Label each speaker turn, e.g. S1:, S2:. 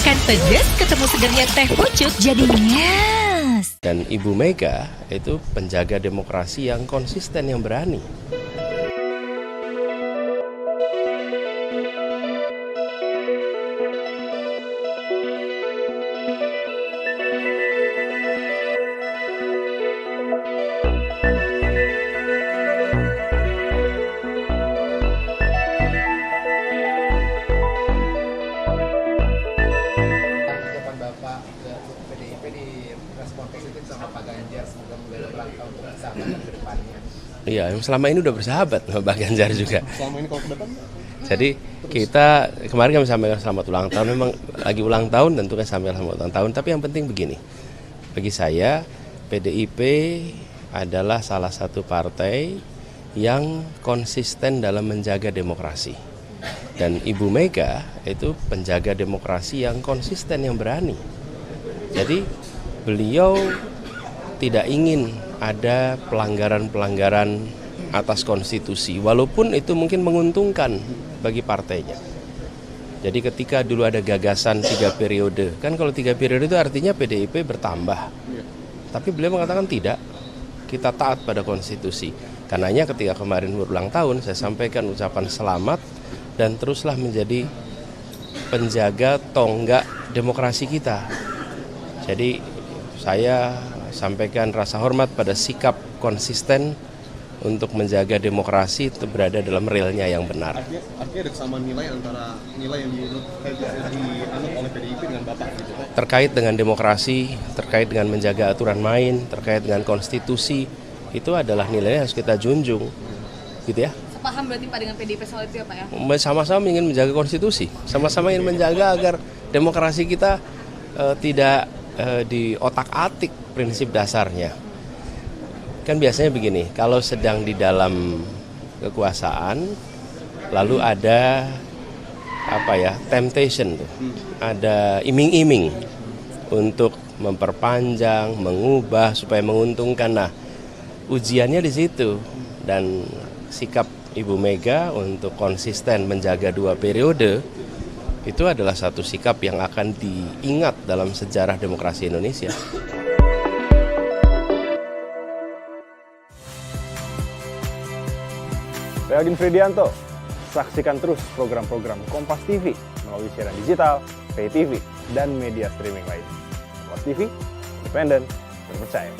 S1: masakan pedas ketemu segernya teh pucuk jadi nyes.
S2: Dan Ibu Mega itu penjaga demokrasi yang konsisten, yang berani.
S3: Bapak ke PDIP di respon positif sama Pak Ganjar, semoga menjadi langkah untuk persahabatan ke depannya.
S2: Iya, yang selama ini udah bersahabat sama Pak Ganjar juga.
S3: Selama ini kalau ke depan?
S2: Jadi kita kemarin kami sampaikan selamat ulang tahun. Memang lagi ulang tahun, tentu kan sampaikan selamat ulang tahun. Tapi yang penting begini, bagi saya PDIP adalah salah satu partai yang konsisten dalam menjaga demokrasi. Dan Ibu Mega itu penjaga demokrasi yang konsisten, yang berani. Jadi beliau tidak ingin ada pelanggaran-pelanggaran atas konstitusi, walaupun itu mungkin menguntungkan bagi partainya. Jadi ketika dulu ada gagasan 3 periode, kan kalau 3 periode itu artinya PDIP bertambah. Tapi beliau mengatakan tidak, kita taat pada konstitusi. Karenanya ketika kemarin berulang tahun, saya sampaikan ucapan selamat dan teruslah menjadi penjaga tonggak demokrasi kita. Jadi saya sampaikan rasa hormat pada sikap konsisten untuk menjaga demokrasi itu berada dalam realnya yang benar.
S3: Artinya ada kesamaan nilai antara nilai yang dianut oleh PDIP dengan Bapak gitu.
S2: Terkait dengan demokrasi, terkait dengan menjaga aturan main, terkait dengan konstitusi, itu adalah nilai yang harus kita junjung. Gitu ya.
S4: Paham berarti Pak dengan PDIP soal itu ya Pak ya?
S2: Sama-sama ingin menjaga konstitusi, sama-sama ingin menjaga agar demokrasi kita tidak di otak-atik prinsip dasarnya. Kan biasanya begini, kalau sedang di dalam kekuasaan, lalu ada temptation tuh, ada iming-iming untuk memperpanjang, mengubah supaya menguntungkan. Nah, ujiannya di situ dan sikap Ibu Mega untuk konsisten menjaga 2 periode itu adalah satu sikap yang akan diingat dalam sejarah demokrasi Indonesia.
S5: Saya Agin Fridianto, saksikan terus program-program Kompas TV melalui siaran digital, pay TV, dan media streaming lain. Kompas TV, independen, terpercaya.